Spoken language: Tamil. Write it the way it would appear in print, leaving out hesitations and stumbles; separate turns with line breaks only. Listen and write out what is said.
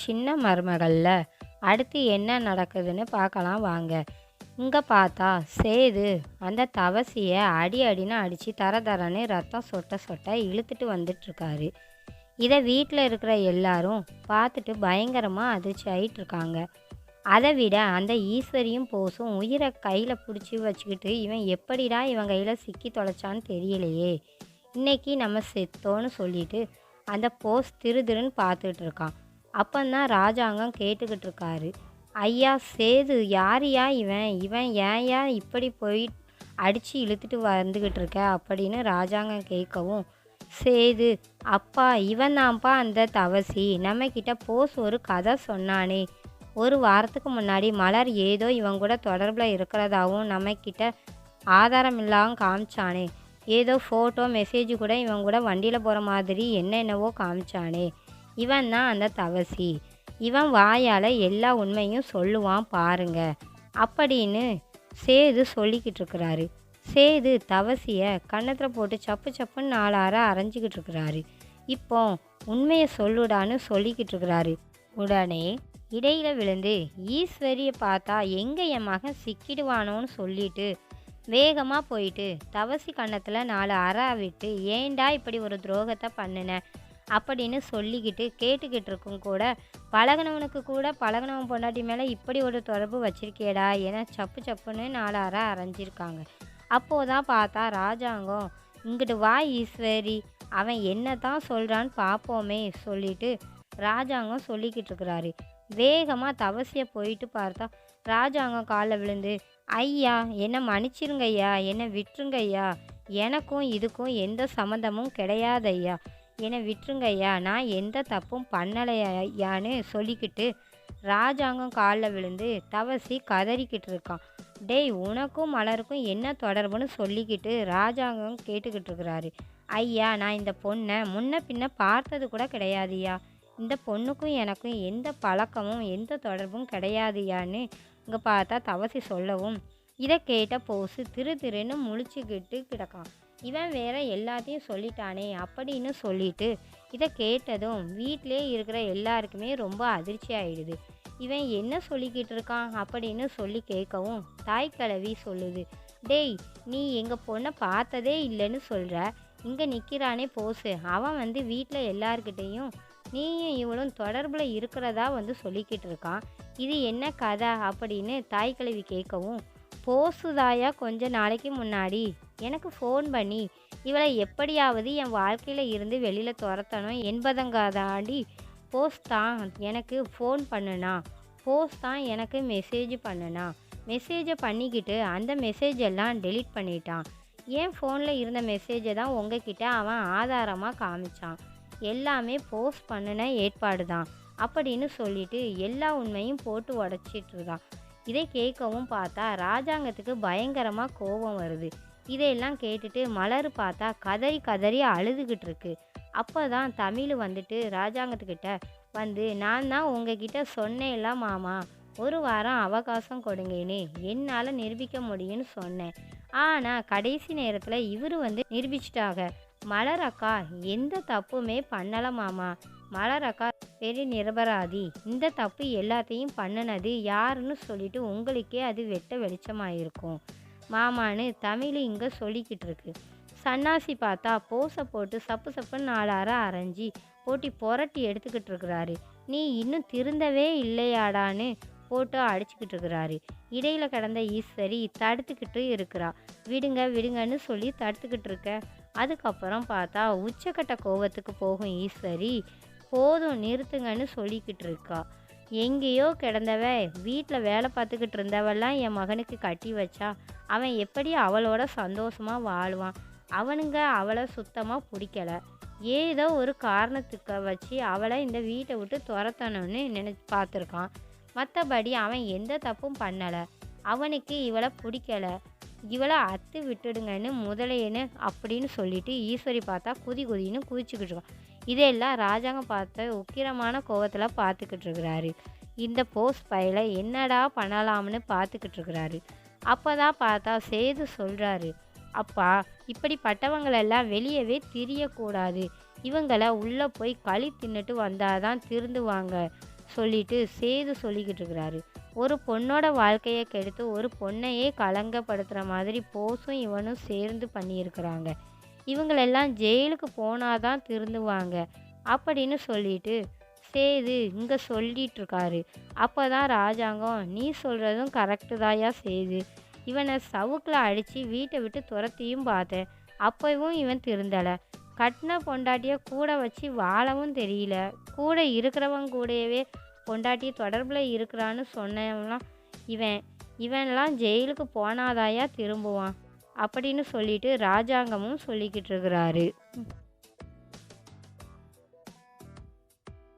சின்ன மருமகள்ல அடுத்து என்ன நடக்குதுன்னு பார்க்கலாம் வாங்க. இங்கே பார்த்தா சேது அந்த தவசியை அடி அடின்னு அடித்து தர தரன்னு ரத்தம் சொட்ட சொட்ட இழுத்துட்டு வந்துட்டுருக்காரு. இதை வீட்டில் இருக்கிற எல்லாரும் பார்த்துட்டு பயங்கரமாக அதிர்ச்சி ஆகிட்டு இருக்காங்க. அதை விட அந்த ஈஸ்வரியும் போஸும் உயிரை கையில் பிடிச்சி வச்சுக்கிட்டு இவன் எப்படிடா இவன் கையில் சிக்கி தொலைச்சான்னு தெரியலையே, இன்னைக்கு நம்ம செத்தோன்னு சொல்லிட்டு அந்த போஸ் திரு திருன்னு பார்த்துட்டு இருக்கான். அப்பந்தான் ராஜாங்கம் கேட்டுக்கிட்டு இருக்காரு, ஐயா சேது யாரையா இவன் இவன் ஏன்யா இப்படி போய் அடித்து இழுத்துட்டு வந்துக்கிட்டு இருக்க அப்படின்னு ராஜாங்கம் கேட்கவும், சேது அப்பா இவன் தான்ப்பா அந்த தவசி, நம்மக்கிட்ட போஸ் ஒரு கதை சொன்னானே, ஒரு வாரத்துக்கு முன்னாடி மலர் ஏதோ இவன் கூட தொடர்பில் இருக்கிறதாவும் நம்மக்கிட்ட ஆதாரம் இல்லாமல் காமிச்சானே, ஏதோ ஃபோட்டோ மெசேஜ் கூட இவன் கூட வண்டியில் போகிற மாதிரி என்னென்னவோ காமிச்சானே, இவன் தான் அந்த தவசி, இவன் வாயால் எல்லா உண்மையும் சொல்லுவான் பாருங்க அப்படின்னு சேது சொல்லிக்கிட்டு இருக்கிறாரு. சேது தவசியை கன்னத்தில் போட்டு சப்பு சப்புன்னு நாலார அரைஞ்சிக்கிட்டு இருக்கிறாரு. இப்போ உண்மையை சொல்லுடான்னு சொல்லிக்கிட்டு இருக்கிறாரு. உடனே இடையில விழுந்து ஈஸ்வரியை பார்த்தா எங்கே என் மகன் சிக்கிடுவானோன்னு சொல்லிட்டு வேகமாக போயிட்டு தவசி கன்னத்தில் 4 அறை விட்டு ஏண்டா இப்படி ஒரு துரோகத்தை பண்ணின அப்படின்னு சொல்லிக்கிட்டு கேட்டுக்கிட்டு இருக்கும் கூட, பழகினவனுக்கு கூட பழகினவன் பொண்டாட்டி மேலே இப்படி ஒரு தொடர்பு வச்சிருக்கேடா என சப்பு சப்புன்னு 4 அறை அரைஞ்சிருக்காங்க. அப்போதான் பார்த்தா ராஜாங்கம், இங்கிட்டு வா ஈஸ்வரி, அவன் என்ன தான் சொல்கிறான்னு பார்ப்போமே சொல்லிட்டு ராஜாங்கம் சொல்லிக்கிட்டு இருக்கிறாரு. வேகமாக தவசியை போயிட்டு பார்த்தா ராஜாங்கம் காலில் விழுந்து, ஐயா என்னை மன்னிச்சிருங்க ஐயா, என்னை விட்டுருங்க ஐயா, எனக்கும் இதுக்கும் எந்த சம்மந்தமும் கிடையாது ஐயா, என்னை விட்டுருங்க ஐயா, நான் எந்த தப்பும் பண்ணலையான்னு சொல்லிக்கிட்டு ராஜாங்கம் காலில் விழுந்து தவசி கதறிக்கிட்டு இருக்கான். டேய் உனக்கும் மலருக்கும் என்ன தொடர்புன்னு சொல்லிக்கிட்டு ராஜாங்கம் கேட்டுக்கிட்டு இருக்கிறாரு. ஐயா நான் இந்த பொண்ணை முன்ன பின்ன பார்த்தது கூட கிடையாதுயா, இந்த பொண்ணுக்கும் எனக்கும் எந்த பழக்கமும் எந்த தொடர்பும் கிடையாதுயான்னு இங்கே பார்த்தா தவசி சொல்லவும், இதை கேட்ட போஸு திரு திருன்னு முழிச்சுக்கிட்டு கிடக்கான். இவன் வேற எல்லாத்தையும் சொல்லிட்டானே அப்படின்னு சொல்லிட்டு இதை கேட்டதும் வீட்டிலே இருக்கிற எல்லாருக்குமே ரொம்ப அதிர்ச்சி ஆயிடுது. இவன் என்ன சொல்லிக்கிட்டு இருக்கான் அப்படின்னு சொல்லி கேட்கவும் தாய்க்கிழவி சொல்லுது, டேய் நீ எங்கள் பொண்ணை பார்த்ததே இல்லைன்னு சொல்கிற, இங்கே நிற்கிறானே போஸு, அவன் வந்து வீட்டில் எல்லார்கிட்டேயும் நீயும் இவளும் தொடர்பில் இருக்கிறதா வந்து சொல்லிக்கிட்டு இருக்கான், இது என்ன கதை அப்படின்னு தாய்க்கிழவி கேட்கவும், போசுதாயா கொஞ்ச நாளைக்கு முன்னாடி எனக்கு ஃபோன் பண்ணி இவளை எப்படியாவது என் வாழ்க்கையில் இருந்து வெளியில் துரத்தணும் என்பதங்காதாண்டி போஸ் தான் எனக்கு ஃபோன் பண்ணுனா, போஸ் தான் எனக்கு மெசேஜ் பண்ணுனா, மெசேஜை பண்ணிக்கிட்டு அந்த மெசேஜ் எல்லாம் டெலீட் பண்ணிட்டான், என் ஃபோனில் இருந்த மெசேஜை தான் உங்ககிட்ட அவன் ஆதாரமாக காமிச்சான், எல்லாமே போஸ்ட் பண்ணின ஏற்பாடு தான் அப்படின்னு சொல்லிட்டு எல்லா உண்மையும் போட்டு உடச்சிட்ருதான். இதை கேட்கவும் பார்த்தா ராஜாங்கத்துக்கு பயங்கரமாக கோபம் வருது. இதையெல்லாம் கேட்டுட்டு மலர் பார்த்தா கதறி கதறி அழுதுகிட்டு இருக்கு. அப்போ தான் தமிழ் வந்துட்டு ராஜாங்கத்துக்கிட்ட வந்து, நான் தான் உங்ககிட்ட சொன்னேன்ல மாமா, ஒரு வாரம் அவகாசம் கொடுங்கன்னு என்னால் நிரூபிக்க முடியும்னு சொன்னேன், ஆனால் கடைசி நேரத்தில் இவர் வந்து நிரூபிச்சிட்டாங்க, மலர் அக்கா எந்த தப்புமே பண்ணலை மாமா, மலர் அக்கா பெரிய நிரபராதி, இந்த தப்பு எல்லாத்தையும் பண்ணினது யாருன்னு சொல்லிட்டு உங்களுக்கே அது வெட்ட வெளிச்சமாயிருக்கும் மாமான்னு தமிழ் இங்கே சொல்லிக்கிட்டு இருக்கு. சன்னாசி பார்த்தா போஸை போட்டு சப்பு சப்புன்னு 4 அறை அரைஞ்சி போட்டி புரட்டி எடுத்துக்கிட்டு இருக்கிறாரு. நீ இன்னும் திருந்தவே இல்லையாடான்னு போட்டு அடிச்சுக்கிட்டு இருக்கிறாரு. இடையில கிடந்த ஈஸ்வரி தடுத்துக்கிட்டு இருக்கிறா. விடுங்க விடுங்கன்னு சொல்லி தடுத்துக்கிட்டு இருக்க. அதுக்கப்புறம் பார்த்தா உச்சக்கட்ட கோவத்துக்கு போகும் ஈஸ்வரி, போதும் நிறுத்துங்கன்னு சொல்லிக்கிட்டு இருக்கா. எங்கேயோ கிடந்தவ வீட்டில் வேலை பார்த்துக்கிட்டு இருந்தவெல்லாம் என் மகனுக்கு கட்டி வச்சா அவன் எப்படி அவளோட சந்தோஷமாக வாழ்வான், அவனுங்க அவளை சுத்தமாக பிடிக்கலை, ஏதோ ஒரு காரணத்துக்கு வச்சு அவளை இந்த வீட்டை விட்டு துரத்தணும்னு நினச்சி பார்த்துருக்கான், மற்றபடி அவன் எந்த தப்பும் பண்ணலை, அவனுக்கு இவளை பிடிக்கலை, இவளை அத்து விட்டுடுங்கன்னு முதலையன்னு அப்படின்னு சொல்லிட்டு ஈஸ்வரி பார்த்தா குதி குதின்னு குதிச்சுக்கிட்டு இருக்கான். இதெல்லாம் ராஜாங்கம் பார்த்த உக்கிரமான கோவத்தில் பார்த்துக்கிட்டு இருக்கிறாரு. இந்த போஸ்ட் பையில என்னடா பண்ணலாம்னு பார்த்துக்கிட்டு இருக்கிறாரு. அப்போ தான் பார்த்தா சேது சொல்கிறாரு, அப்பா இப்படிப்பட்டவங்களெல்லாம் வெளியவே திரியக்கூடாது, இவங்களை உள்ளே போய் களி தின்னுட்டு வந்தாதான் திருந்துவாங்க சொல்லிட்டு சேது சொல்லிக்கிட்டு இருக்கிறாரு. ஒரு பொண்ணோட வாழ்க்கையை கெடுத்து ஒரு பொண்ணையே கலங்கப்படுத்துகிற மாதிரி போஸும் இவனும் சேர்ந்து பண்ணியிருக்கிறாங்க. இவங்களெல்லாம் ஜெயிலுக்கு போனாதான் திருந்துவாங்க அப்படின்னு சொல்லிட்டு சேது இங்கே சொல்லிட்டு இருக்காரு. அப்போ தான் ராஜாங்கம், நீ சொல்கிறதும் கரெக்டு தாயா சேது. இவனை சவுக்கில் அடித்து வீட்டை விட்டு துரத்தியும் பார்த்தேன், அப்பவும் இவன் திருந்தலை. கட்டின பொண்டாட்டியை கூட வச்சு வாழவும் தெரியல, கூட இருக்கிறவங்க கூடவே பொண்டாட்டி தொடர்பில் இருக்கிறான்னு சொன்னவன்லாம் இவன்லாம் ஜெயிலுக்கு போனாதாயா திரும்புவான் அப்படின்னு சொல்லிட்டு ராஜாங்கமும் சொல்லிக்கிட்டு இருக்கிறாரு.